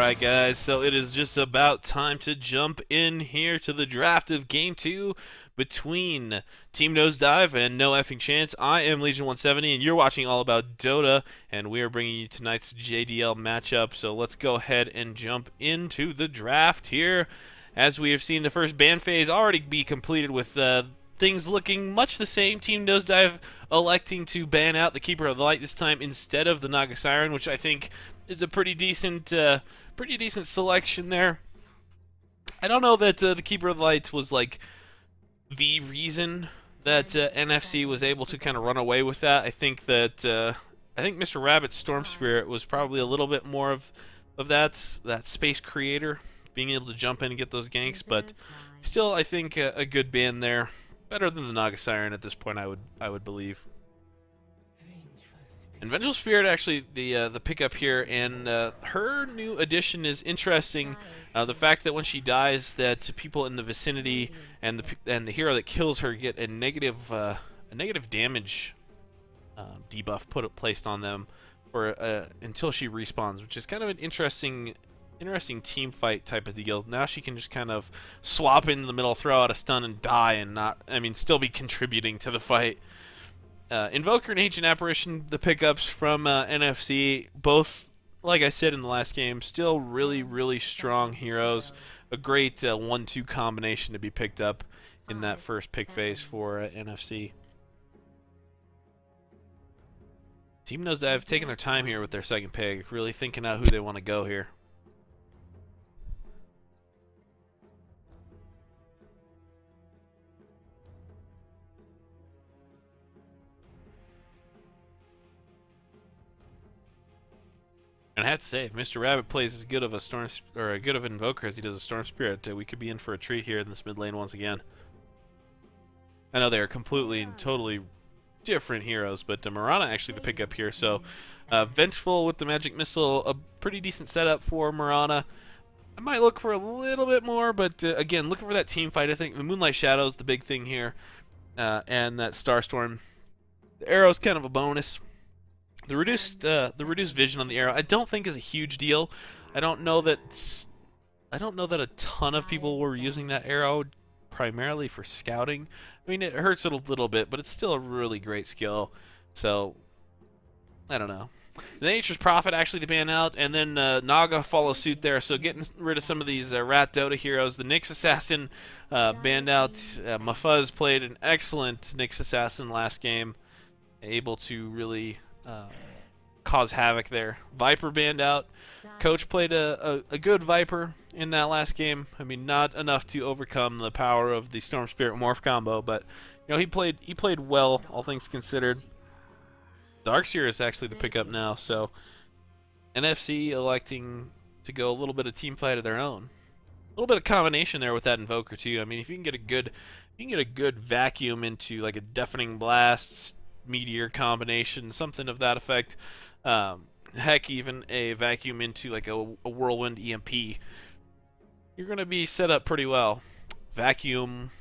Alright guys, so it is just about time to jump in here to the draft of Game 2 between Team Nosedive and No Effing Chance. I am Legion 170 and you're watching All About Dota, and we are bringing you tonight's JDL matchup. So let's go ahead and jump into the draft here. As we have seen the first ban phase already be completed with things looking much the same. Team Nosedive electing to ban out the Keeper of the Light this time instead of the Naga Siren, which I think is a pretty decent selection there. I don't know that the Keeper of the Light was like the reason that NFC was able to kind of run away with that. I think that Mr. Rabbit's Storm Spirit was probably a little bit more of that space creator, being able to jump in and get those ganks. But still, I think a good ban there, better than the Naga Siren at this point. I would believe. And Vengeful Spirit, actually, the pickup here, and her new addition is interesting. The fact that when she dies, that people in the vicinity and the hero that kills her get a negative damage debuff placed on them for until she respawns, which is kind of an interesting team fight type of deal. Now she can just kind of swap in the middle, throw out a stun, and die, and still be contributing to the fight. Invoker and Ancient Apparition, the pickups from NFC, both, like I said in the last game, still really strong heroes. A great 1-2 combination to be picked up in that first pick phase for NFC. Team Nosedive taking their time here with their second pick, really thinking out who they want to go here. And I have to say, if Mr. Rabbit plays as good of a Storm or a good of an Invoker as he does a Storm Spirit, we could be in for a treat here in this mid lane once again. I know they are completely and totally different heroes, but Mirana actually the pickup here. So Vengeful with the Magic Missile, a pretty decent setup for Mirana. I might look for a little bit more, but again, looking for that team fight. I think the Moonlight Shadow is the big thing here, and that Starstorm. The arrow's kind of a bonus. The reduced vision on the arrow, I don't think is a huge deal. I don't know that a ton of people were using that arrow primarily for scouting. I mean, it hurts it a little bit, but it's still a really great skill. So I don't know. The Nature's Prophet actually to ban out, and then Naga follows suit there. So getting rid of some of these Rat Dota heroes. The Nyx Assassin banned out. Mafuz played an excellent Nyx Assassin last game, able to really cause havoc there. Viper banned out. Coach played a good Viper in that last game. I mean, not enough to overcome the power of the Storm Spirit Morph combo, but you know, he played well, all things considered. Darkseer is actually the pickup now, so NFC electing to go a little bit of team fight of their own. A little bit of combination there with that Invoker too. I mean, if you can get a good vacuum into like a Deafening Blast, Meteor combination, something of that effect. Heck, even a vacuum into like a Whirlwind EMP. You're going to be set up pretty well. Vacuum,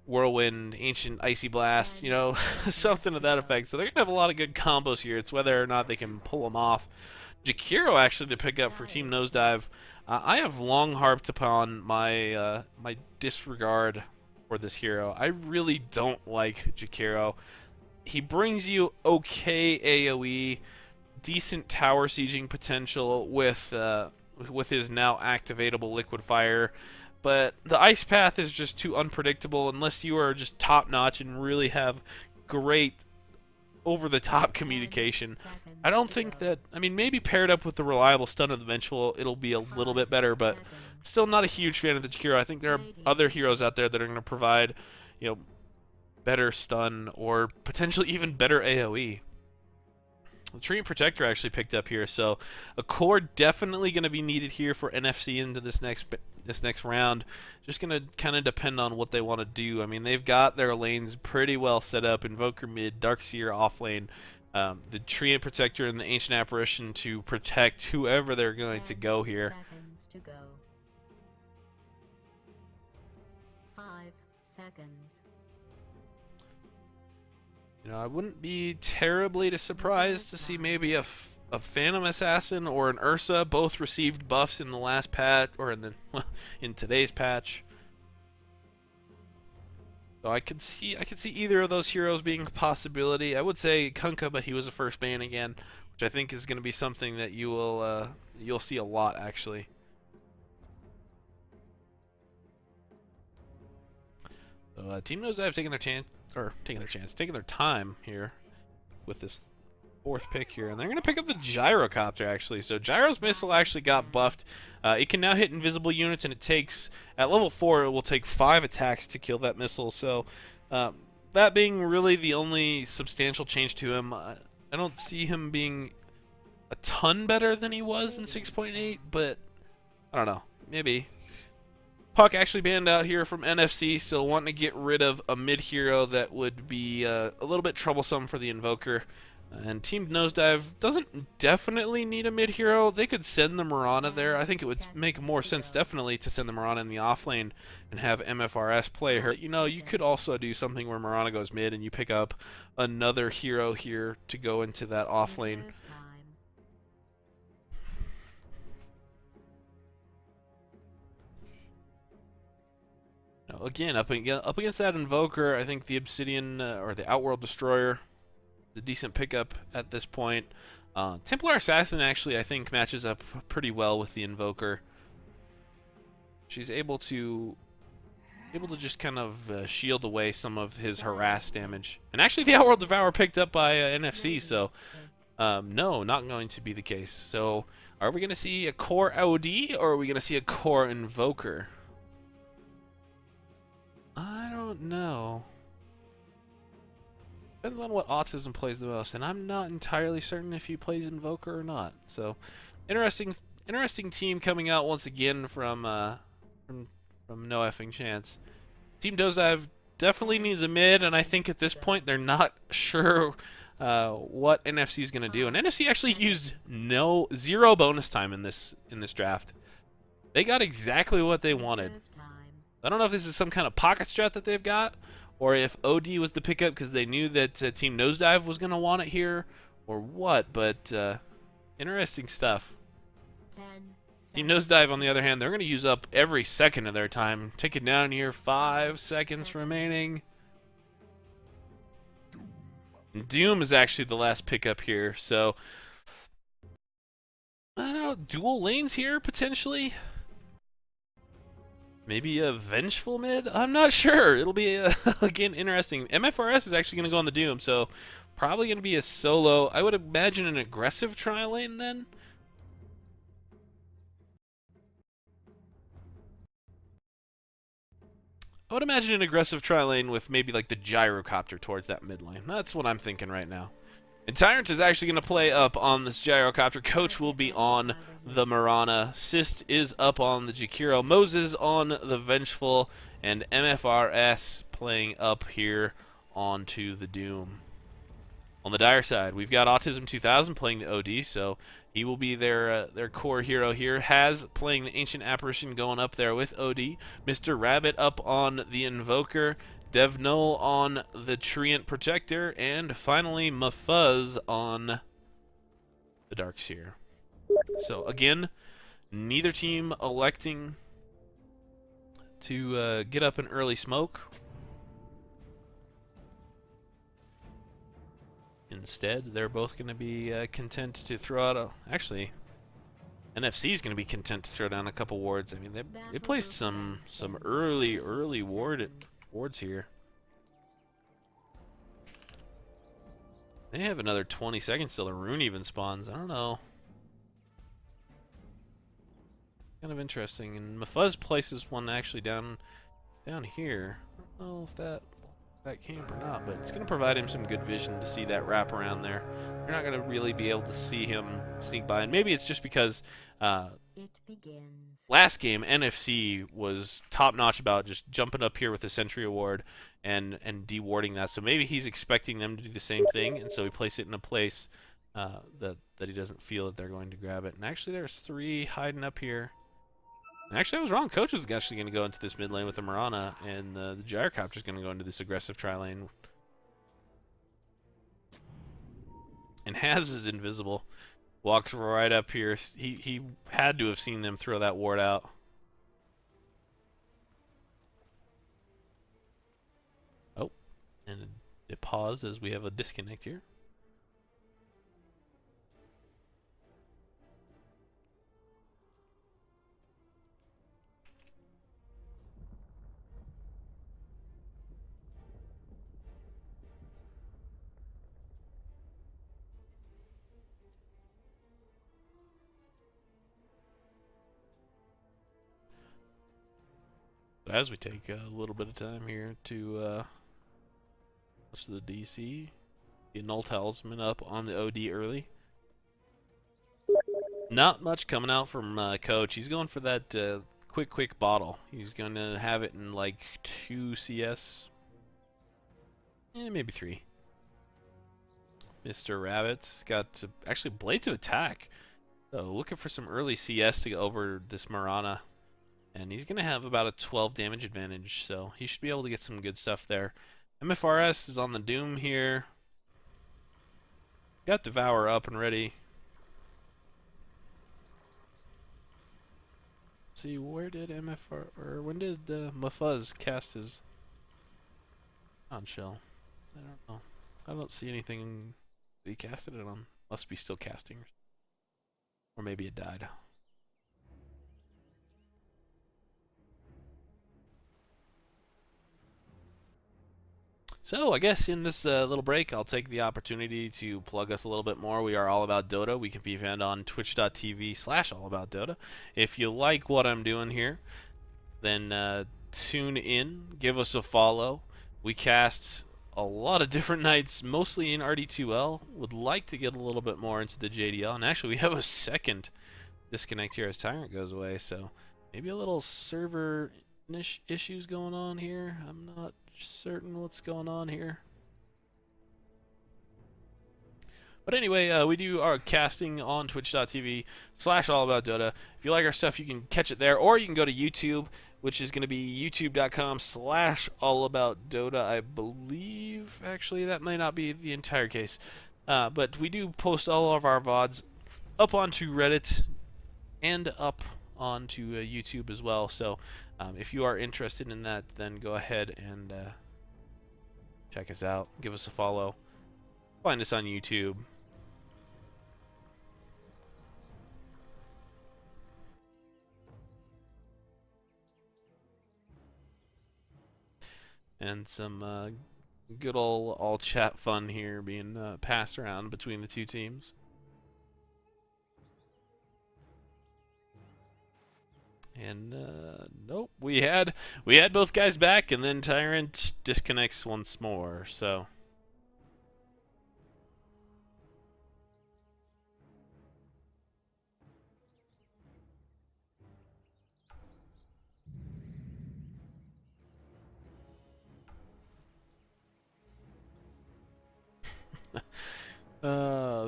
Whirlwind, Ancient Icy Blast, you know, something of that effect. So they're going to have a lot of good combos here. It's whether or not they can pull them off. Jakiro actually to pick up for Team Nosedive. I have long harped upon my my disregard for this hero. I really don't like Jakiro. He brings you okay AoE, decent tower sieging potential with his now activatable Liquid Fire, but the Ice Path is just too unpredictable unless you are just top notch and really have great over-the-top communication. I don't think that, I mean, maybe paired up with the reliable stun of the Vengeful, it'll be a little bit better, but still not a huge fan of the Jakiro. I think there are other heroes out there that are going to provide, you know, better stun or potentially even better AoE. The Treant Protector actually picked up here, so a core definitely going to be needed here for NFC into this next round. Just going to kind of depend on what they want to do. I mean, they've got their lanes pretty well set up. Invoker mid, Darkseer off lane, the Treant Protector and the Ancient Apparition to protect whoever they're going to go here. 5 seconds. You know, I wouldn't be terribly surprised to see maybe a a Phantom Assassin or an Ursa. Both received buffs in the last patch, or in today's patch. So I could see either of those heroes being a possibility. I would say Kunkka, but he was a first ban again, which I think is going to be something that you'll see a lot actually. So Team Nosedive taking their time here with this 4th pick here, and they're going to pick up the Gyrocopter actually. So Gyro's missile actually got buffed. It can now hit invisible units, and it takes, at level 4, it will take 5 attacks to kill that missile. So that being really the only substantial change to him, I don't see him being a ton better than he was in 6.8, but I don't know, maybe. Puck actually banned out here from NFC, so wanting to get rid of a mid hero that would be a little bit troublesome for the Invoker. And Team Nosedive doesn't definitely need a mid hero. They could send the Mirana there. I think it would make more sense definitely to send the Mirana in the off lane and have MFRS play her. You know, you could also do something where Mirana goes mid and you pick up another hero here to go into that off lane. Now, again, up against that Invoker, I think the Obsidian or the Outworld Destroyer, the decent pickup at this point. Templar Assassin actually, I think, matches up pretty well with the Invoker. She's able to just kind of shield away some of his harass damage. And actually, the Outworld Devourer picked up by NFC, so no, not going to be the case. So, are we going to see a core OD or are we going to see a core Invoker? I don't know. Depends on what Autism plays the most, and I'm not entirely certain if he plays Invoker or not. So, interesting team coming out once again from No Effing Chance. Team Nosedive definitely needs a mid, and I think at this point they're not sure what NFC is going to do. And NFC actually used zero bonus time in this draft. They got exactly what they wanted. I don't know if this is some kind of pocket strat that they've got, or if OD was the pickup because they knew that Team Nosedive was going to want it here, or what, but interesting stuff. Team Nosedive, on the other hand, they're going to use up every second of their time. Take it down here, 5 seconds remaining. Doom is actually the last pickup here, so I don't know, dual lanes here, potentially? Maybe a Vengeful mid? I'm not sure. It'll be, again, interesting. MFRS is actually going to go on the Doom, so probably going to be a solo. I would imagine an aggressive tri-lane then. I would imagine an aggressive tri-lane with maybe like the Gyrocopter towards that mid lane. That's what I'm thinking right now. And Tyrant is actually going to play up on this Gyrocopter. Coach will be on the Mirana. Sist is up on the Jakiro. Moses on the Vengeful. And MFRS playing up here onto the Doom. On the Dire side, we've got Autism 2000 playing the OD, so he will be their core hero here. Haz playing the Ancient Apparition going up there with OD. Mr. Rabbit up on the Invoker. Devnull on the Treant Protector, and finally Mafuz on the Darkseer. So again, neither team electing to get up an early smoke. Instead, they're both going to be content to throw out actually, NFC is going to be content to throw down a couple wards. I mean, they placed some early wards here. They have another 20 seconds till the rune even spawns. I don't know. Kind of interesting. And Mafuz places one actually down here. I don't know if that camp or not, but it's going to provide him some good vision to see that wrap around there. You're not going to really be able to see him sneak by, and maybe it's just because last game NFC was top notch about just jumping up here with the Sentry Award and dewarding that. So maybe he's expecting them to do the same thing, and so he placed it in a place that he doesn't feel that they're going to grab it. And actually, there's 3 hiding up here. And actually, I was wrong. Coach was actually going to go into this mid lane with the Mirana, and the Gyrocopter is going to go into this aggressive tri-lane. And Haz is invisible. Walked right up here. He had to have seen them throw that ward out. Oh, and it paused as we have a disconnect here. As we take a little bit of time here to watch the DC, the Null Talisman up on the OD early. Not much coming out from Coach. He's going for that quick bottle. He's going to have it in like 2 CS. Maybe 3. Mr. Rabbit's got actually Blade to attack. So looking for some early CS to go over this Mirana. And he's going to have about a 12 damage advantage, so he should be able to get some good stuff there. MFRS is on the Doom here. Got Devour up and ready. Let's see, where did MFR, or when did Mufuz cast his on shell? I don't know. I don't see anything that he casted it on. Must be still casting. Or maybe it died. So I guess in this little break, I'll take the opportunity to plug us a little bit more. We are All About Dota. We can be found on twitch.tv/allaboutdota. If you like what I'm doing here, then tune in, give us a follow. We cast a lot of different nights, mostly in RD2L. Would like to get a little bit more into the JDL. And actually, we have a second disconnect here as Tyrant goes away. So maybe a little server issues going on here. I'm not certain what's going on here. But anyway, we do our casting on twitch.tv/allaboutdota. If you like our stuff, you can catch it there, or you can go to YouTube, which is going to be youtube.com/allaboutdota, I believe. Actually, that may not be the entire case. But we do post all of our VODs up onto Reddit and up onto YouTube as well. So if you are interested in that, then go ahead and check us out. Give us a follow. Find us on YouTube. And some good old all chat fun here being passed around between the two teams. And nope, we had both guys back, and then Tyrant disconnects once more. So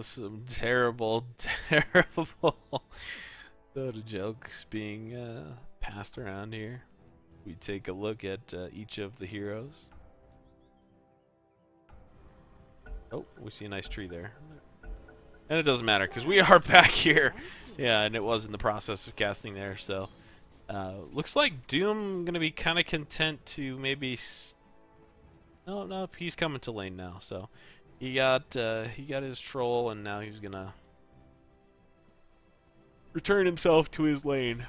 some terrible Dota jokes being passed around here. We take a look at each of the heroes. Oh, we see a nice tree there. And it doesn't matter, because we are back here. Yeah, and it was in the process of casting there, so... looks like Doom going to be kind of content to maybe... No, he's coming to lane now, so... He got his troll, and now he's going to... return himself to his lane.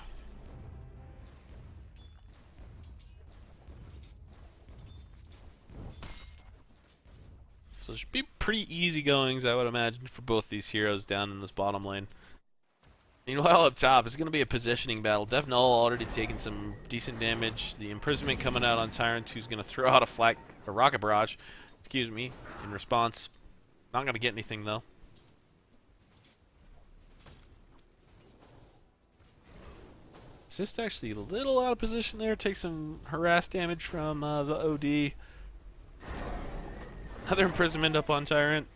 So it should be pretty easy goings, I would imagine, for both these heroes down in this bottom lane. Meanwhile, up top, it's going to be a positioning battle. Def Null already taking some decent damage. The imprisonment coming out on Tyrant, who's going to throw out a rocket barrage, excuse me, in response. Not going to get anything, though. Assist actually a little out of position there. Takes some harass damage from the OD. Another imprisonment up on Tyrant.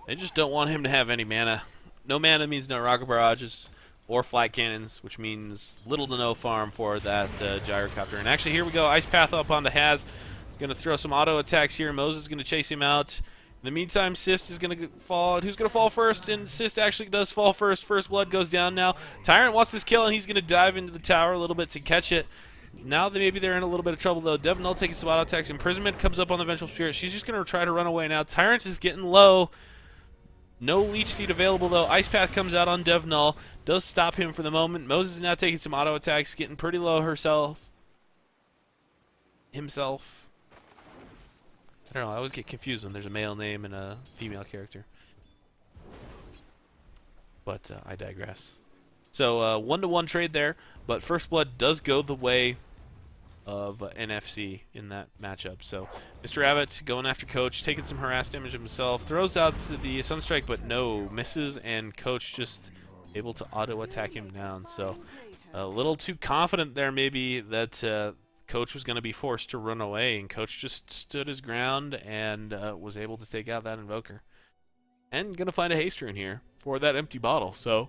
They just don't want him to have any mana. No mana means no rocket barrages or flight cannons, which means little to no farm for that gyrocopter. And actually, here we go. Ice Path up onto Haz. He's going to throw some auto attacks here. Moses is going to chase him out. In the meantime, Sist is going to fall. Who's going to fall first? And Sist actually does fall first. First blood goes down now. Tyrant wants this kill, and he's going to dive into the tower a little bit to catch it. Now that maybe they're in a little bit of trouble, though. Devnull taking some auto attacks. Imprisonment comes up on the Vengeful Spirit. She's just going to try to run away now. Tyrant is getting low. No Leech Seed available, though. Ice Path comes out on Devnull. Does stop him for the moment. Moses is now taking some auto attacks, getting pretty low himself. I don't know, I always get confused when there's a male name and a female character. But I digress. So 1-to-1 trade there, but First Blood does go the way of NFC in that matchup. So Mr. Rabbit going after Coach, taking some harass damage himself, throws out the Sunstrike, but no, misses, and Coach just able to auto-attack him down. So a little too confident there maybe that Coach was going to be forced to run away, and Coach just stood his ground and was able to take out that Invoker. And going to find a haste rune here for that empty bottle. So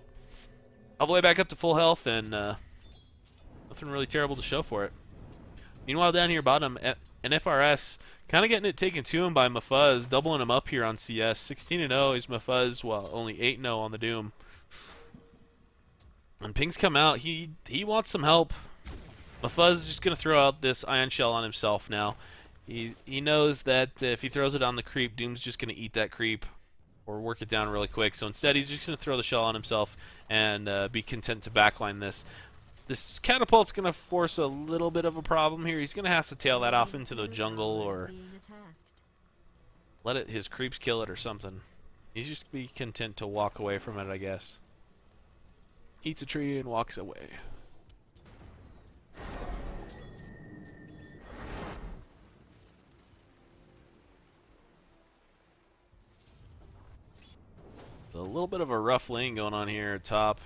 all the way back up to full health, and nothing really terrible to show for it. Meanwhile, down here bottom, an FRS kind of getting it taken to him by Mafuz, doubling him up here on CS. 16-0 is Mafuz, while only 8-0 on the Doom. When pings come out, he wants some help. Mafuz is just going to throw out this Ion Shell on himself now. He knows that if he throws it on the creep, Doom's just going to eat that creep or work it down really quick. So instead, he's just going to throw the shell on himself and be content to backline this. This catapult's going to force a little bit of a problem here. He's going to have to tail that off into the jungle or let his creeps kill it or something. He's just be content to walk away from it, I guess. Eats a tree and walks away. A little bit of a rough lane going on here at top.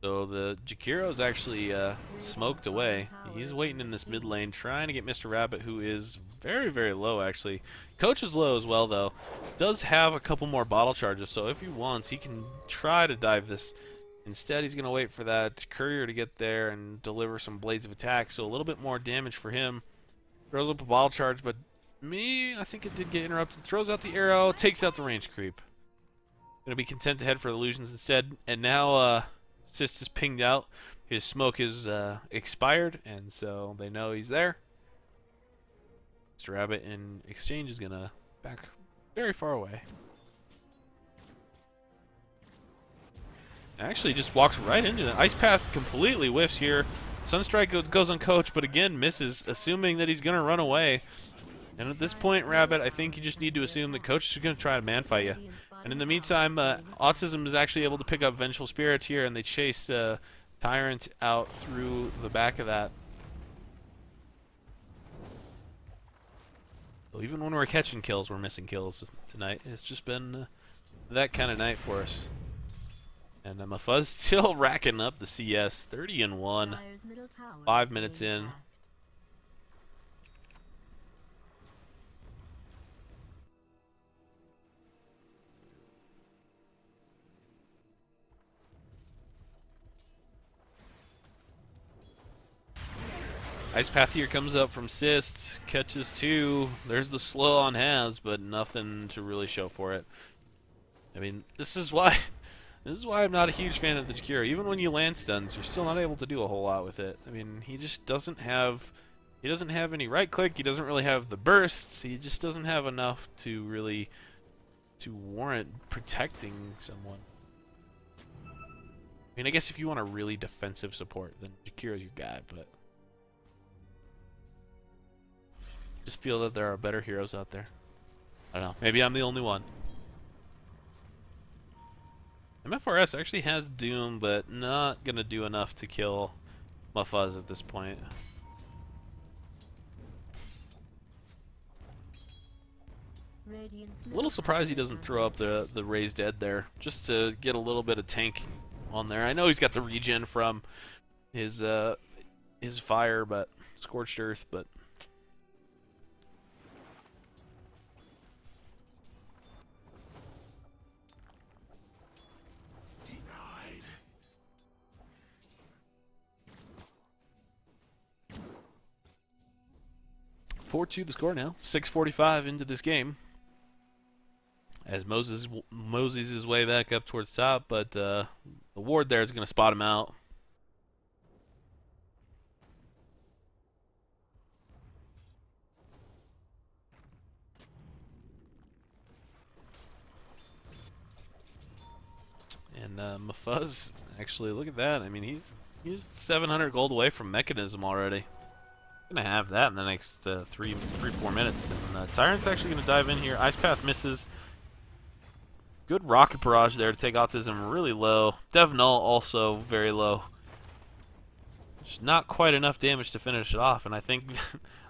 So the Jakiro is actually smoked away. He's waiting in this mid lane, trying to get Mr. Rabbit, who is very, very low, actually. Coach is low as well, though. Does have a couple more bottle charges, so if he wants, he can try to dive this. Instead, he's going to wait for that courier to get there and deliver some Blades of Attack, so a little bit more damage for him. Throws up a bottle charge, but I think it did get interrupted. Throws out the arrow, takes out the range creep. Going to be content to head for illusions instead. And now Sist is pinged out. His smoke is expired, and so they know he's there. Mr. Rabbit in exchange is going to back very far away. Actually just walks right into the Ice Path, completely whiffs here. Sunstrike goes on Coach, but again misses, assuming that he's going to run away. And at this point, Rabbit, I think you just need to assume that Coach is going to try to man-fight you. And in the meantime, Autism is actually able to pick up Vengeful Spirit here, and they chase Tyrant out through the back of that. So even when we're catching kills, we're missing kills tonight. It's just been that kind of night for us. And Mafuz still racking up the CS, 30-1, 5 minutes in. Ice Path here comes up from Sist, catches 2. There's the slow on Has, but nothing to really show for it. I mean, this is why I'm not a huge fan of the Jakiro. Even when you land stuns, you're still not able to do a whole lot with it. I mean, he just doesn't have any right click. He doesn't really have the bursts. He just doesn't have enough to really warrant protecting someone. I mean, I guess if you want a really defensive support, then Jakiro's your guy, but just feel that there are better heroes out there. I don't know. Maybe I'm the only one. MFRS actually has Doom, but not going to do enough to kill Mafuz at this point. A little surprised he doesn't throw up the Raised Dead there, just to get a little bit of tank on there. I know he's got the regen from his fire, but Scorched Earth, but denied. 4-2 the score now. 6:45 into this game. as Moses moseys his way back up towards top, but the ward there is going to spot him out. And Mufuz, actually, look at that. I mean, he's 700 gold away from Mechanism already. Gonna have that in the next 3-4 minutes. And Tyrant's actually gonna dive in here. Ice Path misses. Good Rocket Barrage there to take Autism really low. Dev Null also very low. Just not quite enough damage to finish it off. And I think,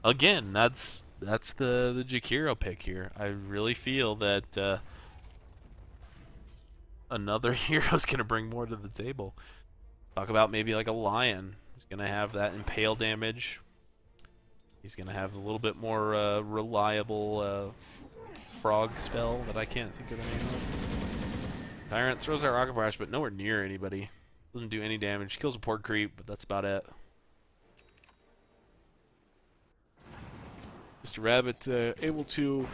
again, that's the Jakiro pick here. I really feel that another hero's gonna bring more to the table. Talk about maybe like a Lion. He's gonna have that impale damage. He's gonna have a little bit more reliable frog spell that I can't think of the name of. Tyrant throws out Rocket Barrage, but nowhere near anybody. Doesn't do any damage. Kills a port creep, but that's about it. Mr. Rabbit able to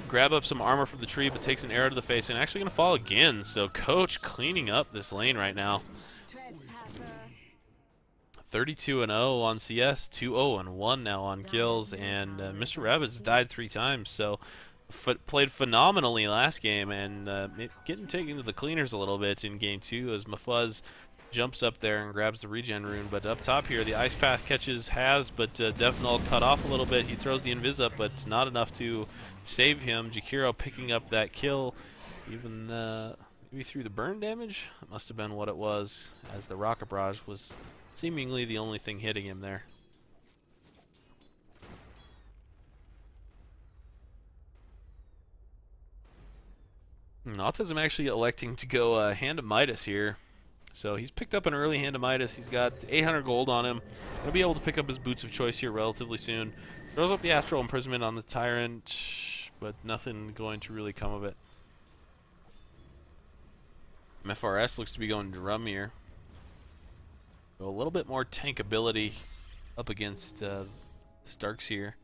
grab up some armor from the tree, but takes an arrow to the face and actually gonna fall again. So Coach cleaning up this lane right now. 32-0 on CS, 2-0-1 now on kills, and Mr. Rabbit's died 3 times, so played phenomenally last game, and getting taken to the cleaners a little bit in game 2 as Mufuz jumps up there and grabs the regen rune. But up top here, the Ice Path catches Haz, but Dev Null cut off a little bit. He throws the Invis up, but not enough to save him. Jakiro picking up that kill, even maybe through the burn damage. It must have been what it was, as the Rocket Barrage was seemingly the only thing hitting him there. And Autism actually electing to go Hand of Midas here. So he's picked up an early Hand of Midas. He's got 800 gold on him. He'll be able to pick up his boots of choice here relatively soon. Throws up the Astral Imprisonment on the Tyrant, but nothing going to really come of it. MFRS looks to be going Drum here. So a little bit more tankability up against Starks here.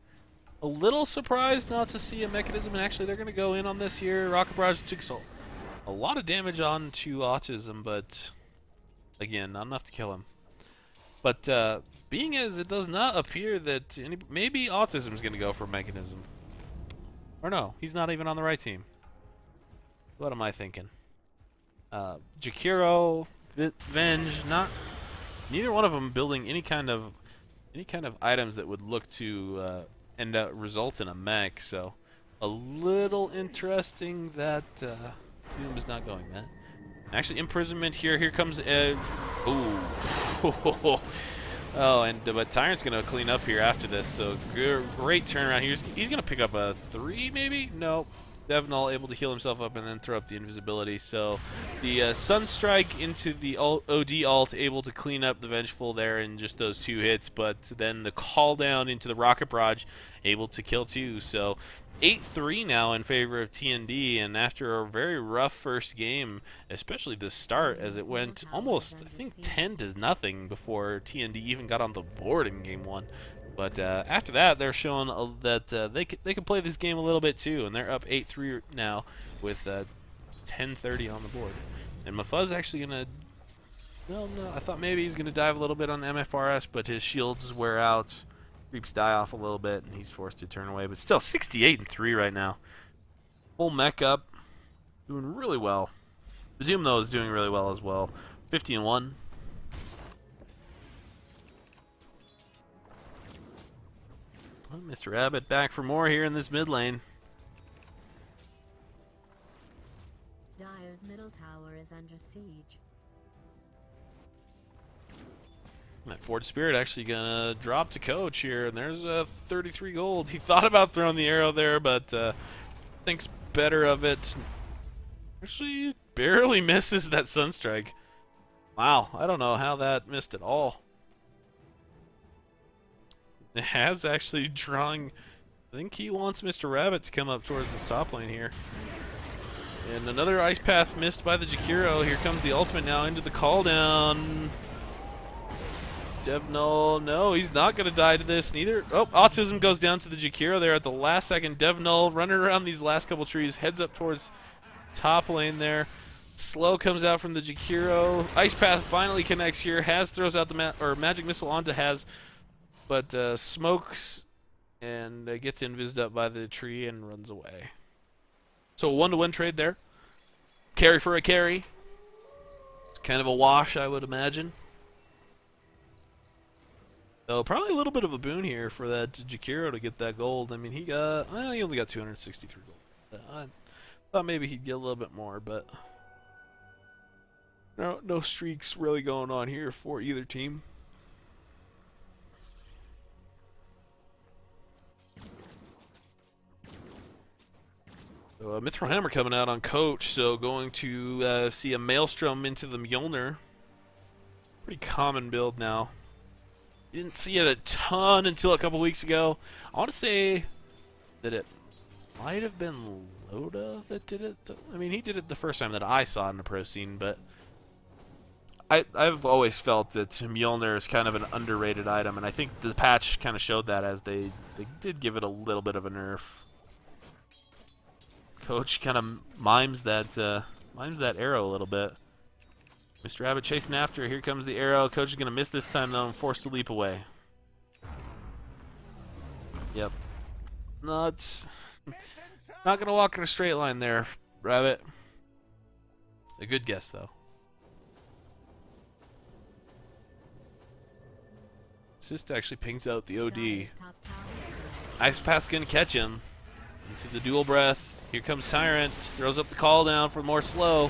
A little surprised not to see a Mechanism, and actually they're going to go in on this here. Rocket Barrage took a lot of damage onto Autism, but again, not enough to kill him. But being as it does not appear that maybe Autism's going to go for Mechanism. Or no, he's not even on the right team. What am I thinking? Jakiro, Venge, neither one of them building any kind of items that would look to end up result in a mech. So a little interesting that Doom is not going that. Actually, Imprisonment here. Here comes ooh. Oh, and but Tyrant's gonna clean up here after this. So great turnaround here. He's gonna pick up a 3 maybe. Nope. Dev Null able to heal himself up and then throw up the invisibility. So the Sunstrike into the OD ult, able to clean up the Vengeful there in just those 2 hits, but then the call down into the Rocket Barrage, able to kill 2. So 8-3 now in favor of TND, and after a very rough first game, especially the start, as it went almost, I think, 10-0 before TND even got on the board in game 1. But after that, they're showing that they can play this game a little bit too, and they're up 8-3 now with 10:30 on the board. And Mufuz actually gonna, no, I thought maybe he's gonna dive a little bit on MFRS, but his shields wear out, creeps die off a little bit, and he's forced to turn away. But still, 68-3 right now. Full mech up, doing really well. The Doom though is doing really well as well. 50-1. Mr. Rabbit back for more here in this mid lane. Dire's middle tower is under siege. That Forge Spirit actually gonna drop to Coach here, and there's 33 gold. He thought about throwing the arrow there, but thinks better of it. Actually, barely misses that Sunstrike. Wow, I don't know how that missed at all. It has actually drawing. I think he wants Mr. Rabbit to come up towards this top lane here. And another Ice Path missed by the Jakiro. Here comes the ultimate now into the call down. Devnull, no, he's not going to die to this neither. Oh, Autism goes down to the Jakiro there at the last second. Devnull running around these last couple trees, heads up towards top lane there. Slow comes out from the Jakiro. Ice Path finally connects here. Haz throws out the Magic Missile onto Haz, but smokes and gets invised up by the tree and runs away. So a 1-to-1 trade there. Carry for a carry. It's kind of a wash, I would imagine. So probably a little bit of a boon here for that Jakiro to get that gold. I mean, he only got 263 gold. I thought maybe he'd get a little bit more, but no streaks really going on here for either team. So Mithril Hammer coming out on Coach, so going to see a Maelstrom into the Mjolnir. Pretty common build now. You didn't see it a ton until a couple weeks ago. I want to say that it might have been Loda that did it. I mean, he did it the first time that I saw it in the pro scene, but I've always felt that Mjolnir is kind of an underrated item, and I think the patch kind of showed that as they did give it a little bit of a nerf. Coach kind of mimes that arrow a little bit. Mr. Rabbit chasing after. Here comes the arrow. Coach is going to miss this time, though, and forced to leap away. Yep. Not going to walk in a straight line there, Rabbit. A good guess, though. Assist actually pings out the OD. Ice Path's going to catch him. Into the dual breath. Here comes Tyrant. Throws up the call down for more slow.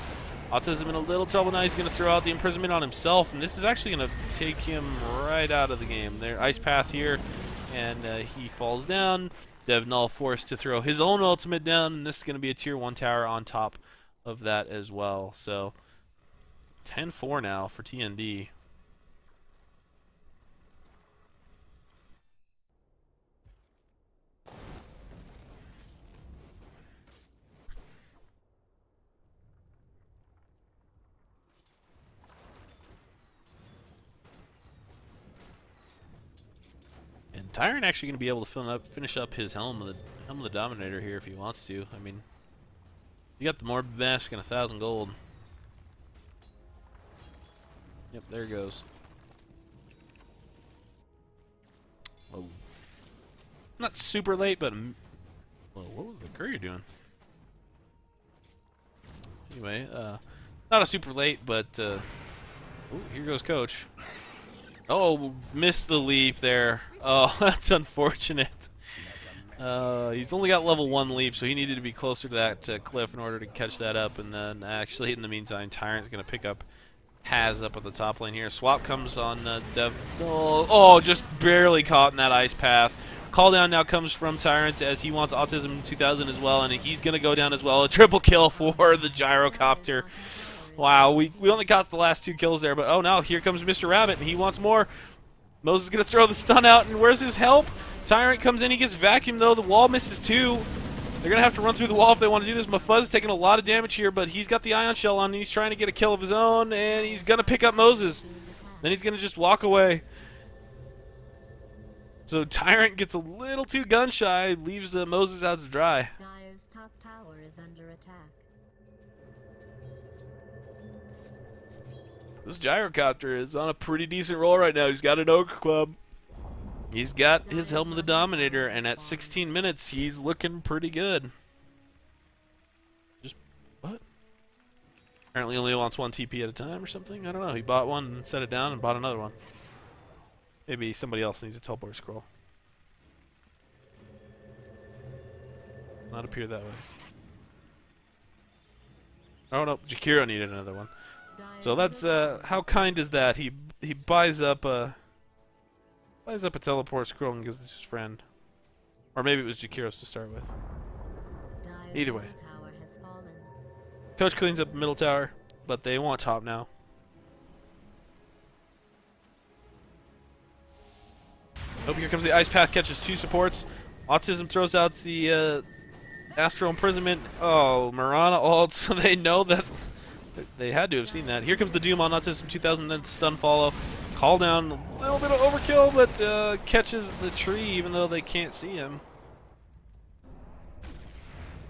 Autism in a little trouble now. He's going to throw out the imprisonment on himself, and this is actually going to take him right out of the game. There, Ice Path here, and he falls down. Devnull forced to throw his own ultimate down, and this is going to be a tier 1 tower on top of that as well. So 10-4 now for TND. Tyrant actually going to be able to finish up his Helm of the Dominator here if he wants to. I mean, you got the Morbid Mask and 1,000 gold. Yep, there it goes. Whoa. Not super late, but whoa, what was the courier doing? Anyway, not a super late, but ooh, here goes Coach. Oh, missed the leap there. Oh, that's unfortunate. He's only got level 1 leap, so he needed to be closer to that cliff in order to catch that up. And then, actually, in the meantime, Tyrant's going to pick up Haz up at the top lane here. Swap comes on Dev. Oh, just barely caught in that Ice Path. Call down now comes from Tyrant as he wants Autism 2000 as well, and he's going to go down as well. A triple kill for the Gyrocopter. Wow, we only got the last 2 kills there, but oh, now here comes Mr. Rabbit, and he wants more. Moses is going to throw the stun out, and where's his help? Tyrant comes in, he gets vacuumed, though. The wall misses, too. They're going to have to run through the wall if they want to do this. Mafuz is taking a lot of damage here, but he's got the Ion Shell on, and he's trying to get a kill of his own, and he's going to pick up Moses. Then he's going to just walk away. So Tyrant gets a little too gun-shy, leaves Moses out to dry. Dire's top tower is under attack. This Gyrocopter is on a pretty decent roll right now. He's got an Ogre Club. He's got his Helm of the Dominator, and at 16 minutes, he's looking pretty good. Just, what? Apparently only wants 1 TP at a time or something? I don't know. He bought one and set it down and bought another one. Maybe somebody else needs a teleport scroll. Not appear that way. Oh no, Jakiro needed another one. So that's how kind is that? He buys up a teleport scroll and gives it to his friend, or maybe it was Jakiro's to start with. Either way, Coach cleans up middle tower, but they want top now. Oh, here comes the Ice Path, catches 2 supports. Autism throws out the Astral Imprisonment. Oh, Mirana ult, so they know that. They had to have seen that. Here comes the Doom on Autism 2000, then stun follow. Call down, a little bit of overkill, but catches the tree even though they can't see him.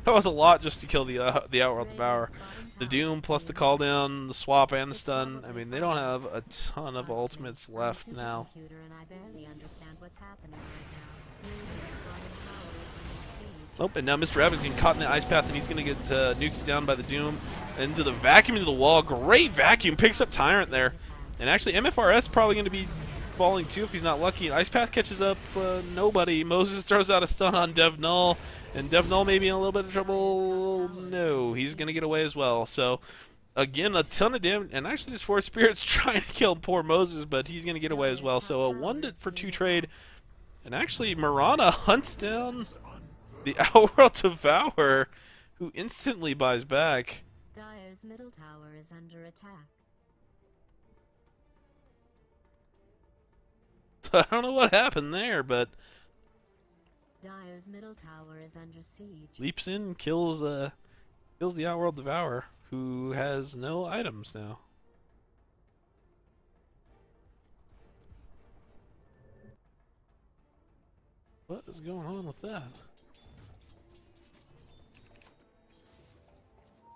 That was a lot just to kill the Outworld Devourer. The Doom plus the call down, the swap, and the stun. I mean, they don't have a ton of ultimates left now. Oh, and now Mr. Rabbit's getting caught in the ice path, and he's going to get nuked down by the Doom. Into the vacuum, into the wall. Great vacuum. Picks up Tyrant there. And actually, MFRS probably going to be falling too if he's not lucky. Ice path catches up nobody. Moses throws out a stun on Dev Null. And Dev Null may be in a little bit of trouble. No, he's going to get away as well. So, again, a ton of damage. And actually, this Force Spirit's trying to kill poor Moses, but he's going to get away as well. So, a 1-for-2 trade. And actually, Mirana hunts down the Outworld Devourer, who instantly buys back. Dire's middle tower is under attack. I don't know what happened there, but Dire's middle tower is under siege. leaps in, kills the Outworld Devourer, who has no items now. What is going on with that?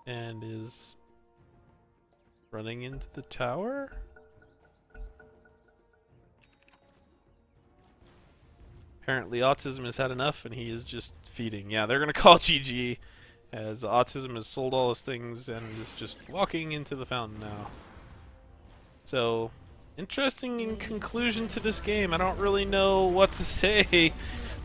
And is running into the tower? Apparently Autism has had enough and he is just feeding. Yeah, they're going to call GG as Autism has sold all his things and is just walking into the fountain now. So, interesting in conclusion to this game. I don't really know what to say.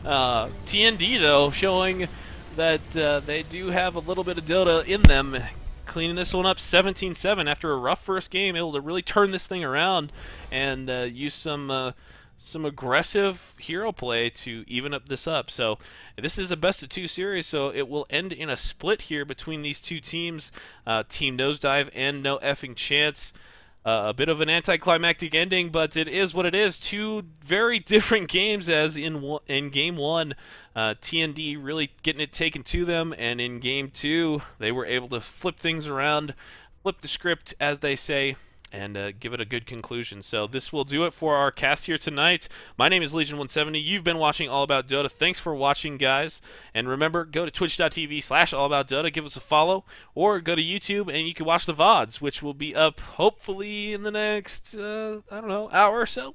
TND, though, showing that they do have a little bit of Dota in them. Cleaning this one up 17-7 after a rough first game, able to really turn this thing around and use some aggressive hero play to even up this up. So this is a best-of-2 series, so it will end in a split here between these two teams, Team Nosedive and No Effing Chance. A bit of an anticlimactic ending, but it is what it is. Two very different games, as in Game 1, TND really getting it taken to them, and in Game 2, they were able to flip things around, flip the script, as they say, and give it a good conclusion. So this will do it for our cast here tonight. My name is Legion170. You've been watching All About Dota. Thanks for watching, guys. And remember, go to twitch.tv/allaboutdota, give us a follow, or go to YouTube and you can watch the VODs, which will be up hopefully in the next, I don't know, hour or so.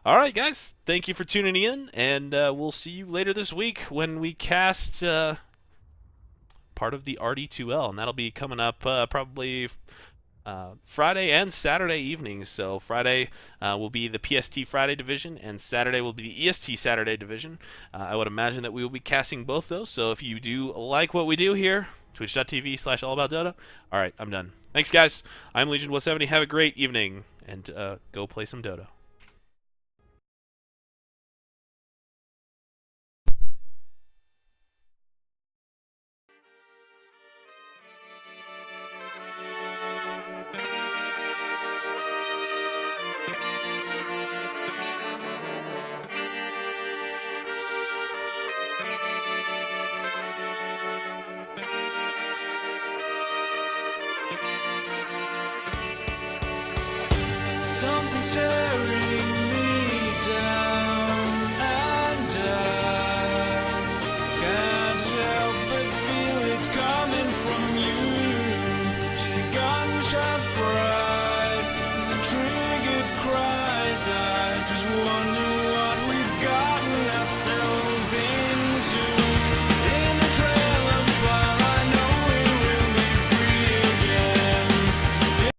All right, guys. Thank you for tuning in, and we'll see you later this week when we cast part of the RD2L, and that'll be coming up probably Friday and Saturday evenings. So Friday will be the PST Friday division, and Saturday will be the EST Saturday division. I would imagine that we will be casting both those. So if you do like what we do here, twitch.tv/allaboutdota. All right, I'm done. Thanks, guys. I'm Legion170. Have a great evening, and go play some Dota.